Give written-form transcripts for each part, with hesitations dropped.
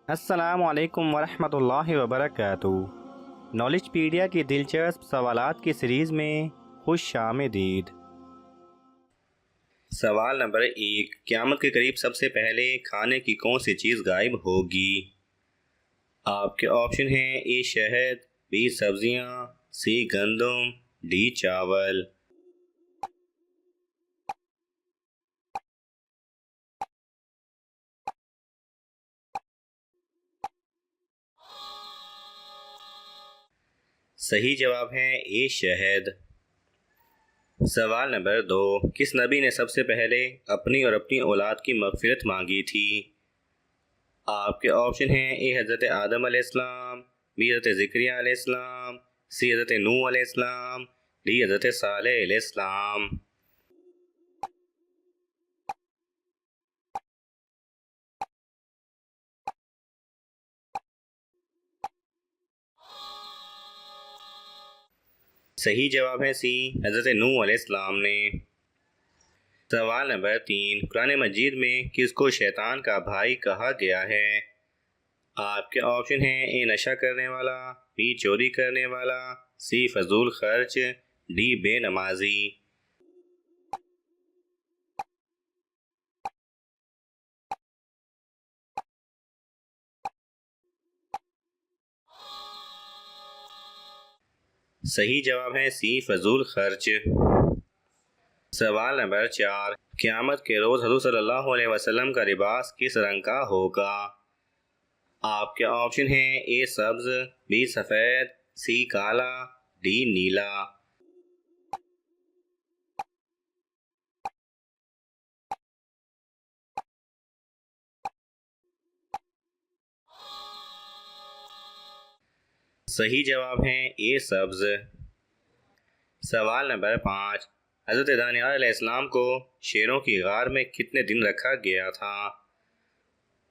अस्सलामु अलैकुम वरहमतुल्लाहि वबरकातुहू। नॉलेजपीडिया की दिलचस्प सवालात की सीरीज़ में खुश आमदीद। सवाल नंबर 1, क़यामत के करीब सबसे पहले खाने की कौन सी चीज़ गायब होगी? आपके ऑप्शन हैं ए शहद, बी सब्जियां, सी गंदम, डी चावल। सही जवाब है ए शहद। सवाल नंबर 2, किस नबी ने सबसे पहले अपनी और अपनी औलाद की मग़फ़िरत मांगी थी? आपके ऑप्शन हैं ए हज़रत आदम अलैहिस्सलाम, बी हज़रत ज़करिया अलैहिस्सलाम, सी हज़रत नूह अलैहिस्सलाम, डी हज़रत सालेह अलैहिस्सलाम। सही जवाब है सी हज़रत नूह अलैहिस्सलाम ने। सवाल नंबर 3, कुरान मजीद में किसको शैतान का भाई कहा गया है? आपके ऑप्शन हैं ए नशा करने वाला, बी चोरी करने वाला, सी फजूल खर्च, डी बेनमाजी। सही जवाब है सी फजूल खर्च। सवाल नंबर 4, क़यामत के रोज़ हुज़ूर सल्लल्लाहु अलैहि वसल्लम का लिबास किस रंग का होगा? आपके ऑप्शन हैं ए सब्ज, बी सफ़ेद, सी काला, डी नीला। सही जवाब है ए सब्ज। सवाल नंबर 5, हज़रत दानियाल अलैहिस्सलाम को शेरों की गार में कितने दिन रखा गया था?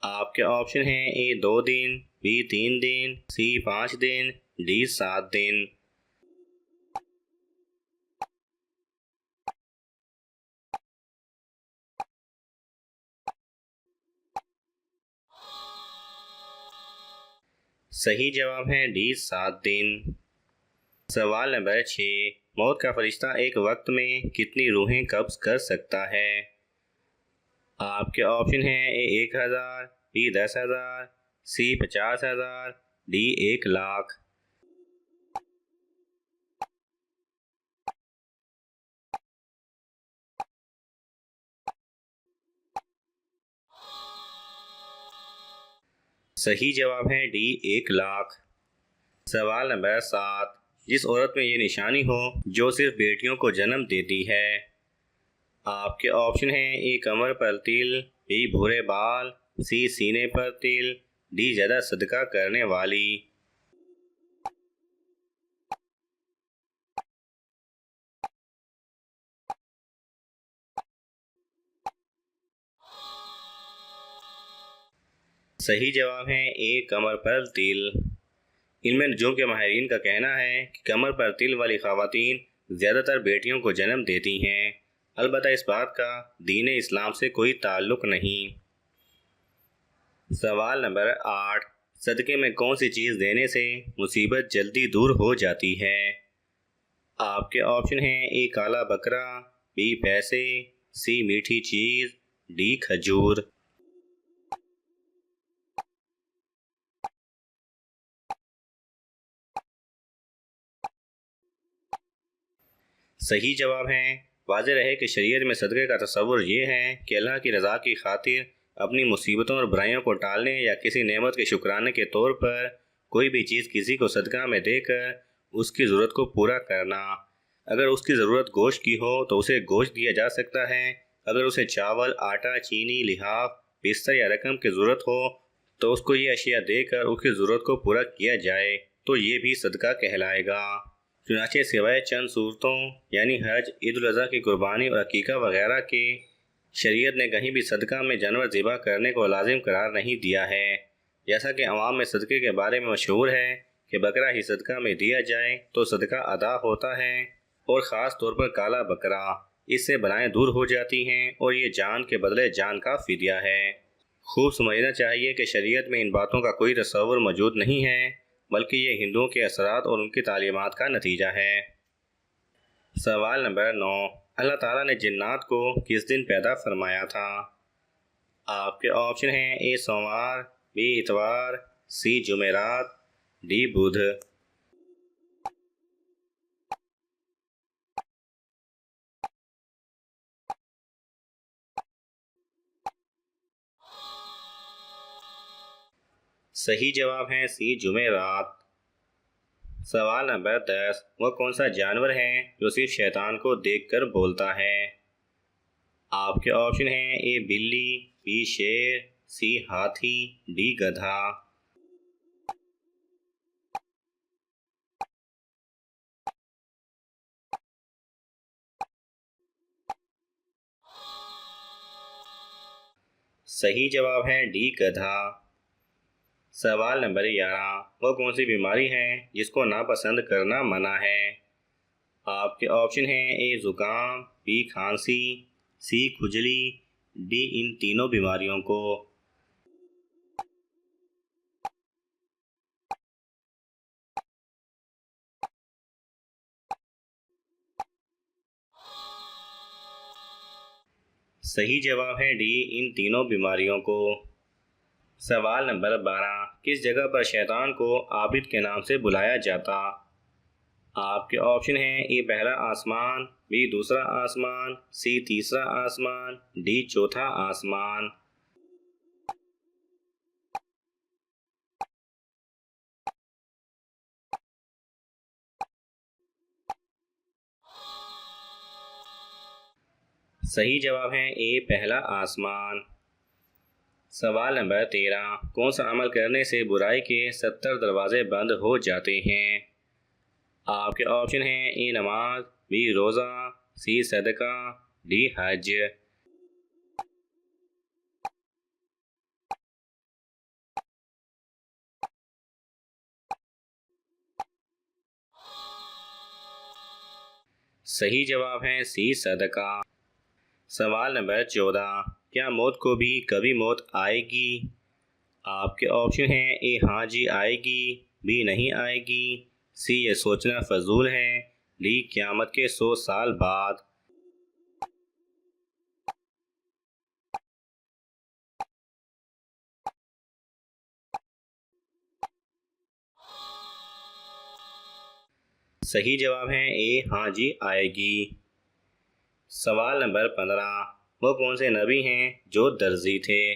आपके ऑप्शन हैं ए 2 दिन, बी 3 दिन, सी 5 दिन, डी 7 दिन। सही जवाब है डी 7 दिन। सवाल नंबर 6, मौत का फरिश्ता एक वक्त में कितनी रूहें कब्ज कर सकता है? आपके ऑप्शन हैं ए 1000, बी 10,000, सी 50,000, डी 1,00,000। सही जवाब है डी 1,00,000। सवाल नंबर 7, जिस औरत में ये निशानी हो जो सिर्फ बेटियों को जन्म देती है? आपके ऑप्शन हैं ए कमर पर तिल, बी भूरे बाल, सी सीने पर तिल, डी ज़्यादा सदका करने वाली। सही जवाब है ए कमर पर तिल। इल्म नजूम के माहिरीन का कहना है कि कमर पर तिल वाली ख़वातीन ज़्यादातर बेटियों को जन्म देती हैं। अलबत्ता इस बात का दीन इस्लाम से कोई ताल्लुक़ नहीं। सवाल नंबर 8, सदक़े में कौन सी चीज़ देने से मुसीबत जल्दी दूर हो जाती है? आपके ऑप्शन हैं ए काला बकरा, बी पैसे, सी मीठी चीज़, डी खजूर। सही जवाब है। वाज़ेह रहे कि शरीयत में सदक़े का तसव्वुर ये है कि अल्लाह की रज़ा की खातिर अपनी मुसीबतों और बुराइयों को टालने या किसी नेमत के शुक्राने के तौर पर कोई भी चीज़ किसी को सदका में देकर उसकी ज़रूरत को पूरा करना। अगर उसकी ज़रूरत गोश्त की हो तो उसे गोश्त दिया जा सकता है। अगर उसे चावल, आटा, चीनी, लिहाफ, बिस्तर या रकम की ज़रूरत हो तो उसको ये अशिया देकर उसकी ज़रूरत को पूरा किया जाए तो ये भी सदका कहलाएगा। चुनाचे सिवाय चंद सूरतों यानी हज, ईद उल अज़हा की कुर्बानी और अकीका वगैरह के शरीयत ने कहीं भी सदका में जानवर ज़िबा करने को लाजिम करार नहीं दिया है। जैसा कि अवाम में सदक़े के बारे में मशहूर है कि बकरा ही सदका में दिया जाए तो सदका अदा होता है, और ख़ास तौर पर काला बकरा, इससे बलाएं दूर हो जाती हैं और ये जान के बदले जान का फ़िदिया है। खूब समझना चाहिए कि शरीयत में इन बातों का कोई तस्वुर मौजूद नहीं है, बल्कि ये हिंदुओं के असरात और उनकी तालीमात का नतीजा है। सवाल नंबर 9, अल्लाह ताला ने जिन्नात को किस दिन पैदा फरमाया था? आपके ऑप्शन हैं ए सोमवार, बी इतवार, सी जुमेरात, डी बुध। सही जवाब है सी जुमेरात। सवाल नंबर 10, वह कौन सा जानवर है जो सिर्फ शैतान को देखकर बोलता है? आपके ऑप्शन हैं ए बिल्ली, बी शेर, सी हाथी, डी गधा। सही जवाब है डी गधा। सवाल नंबर 11, वह कौन सी बीमारी है जिसको नापसंद करना मना है? आपके ऑप्शन हैं ए ज़ुकाम, बी खांसी, सी खुजली, डी इन तीनों बीमारियों को। सही जवाब है डी इन तीनों बीमारियों को। सवाल नंबर 12, किस जगह पर शैतान को आबिद के नाम से बुलाया जाता? आपके ऑप्शन हैं ए पहला आसमान, बी दूसरा आसमान, सी तीसरा आसमान, डी चौथा आसमान। सही जवाब है ए पहला आसमान। सवाल नंबर 13, कौन सा अमल करने से बुराई के 70 दरवाजे बंद हो जाते हैं? आपके ऑप्शन हैं ए नमाज, बी रोज़ा, सी सदका, डी हज। सही जवाब है सी सदका। सवाल नंबर 14, क्या मौत को भी कभी मौत आएगी? आपके ऑप्शन हैं ए हाँ जी आएगी, बी नहीं आएगी, सी ये सोचना फजूल है, डी क़यामत के 100 साल बाद। सही जवाब है ए हाँ जी आएगी। सवाल नंबर 15, वो कौन से नबी हैं जो दर्जी थे?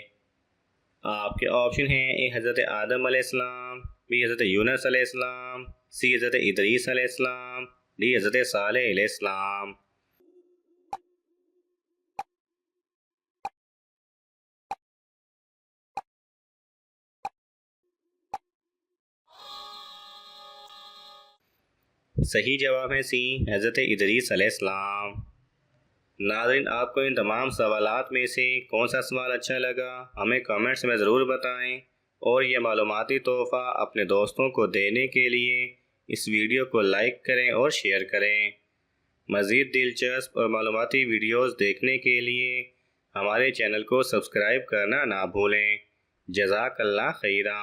आपके ऑप्शन हैं ए हज़रत आदम अलैहिस्सलाम, बी हज़रत यूनुस अलैहिस्सलाम, सी हज़रत इदरीस अलैहिस्सलाम, डी हज़रत सालेह अलैहिस्सलाम। सही जवाब है सी हज़रत इदरीस अलैहिस्सलाम। नाज़रीन, आपको इन तमाम सवालात में से कौन सा सवाल अच्छा लगा हमें कमेंट्स में ज़रूर बताएं, और ये मालूमाती तोहफ़ा अपने दोस्तों को देने के लिए इस वीडियो को लाइक करें और शेयर करें। मज़ीद दिलचस्प और मालूमाती वीडियोज़ देखने के लिए हमारे चैनल को सब्सक्राइब करना ना भूलें। जज़ाकल्लाह खैरा।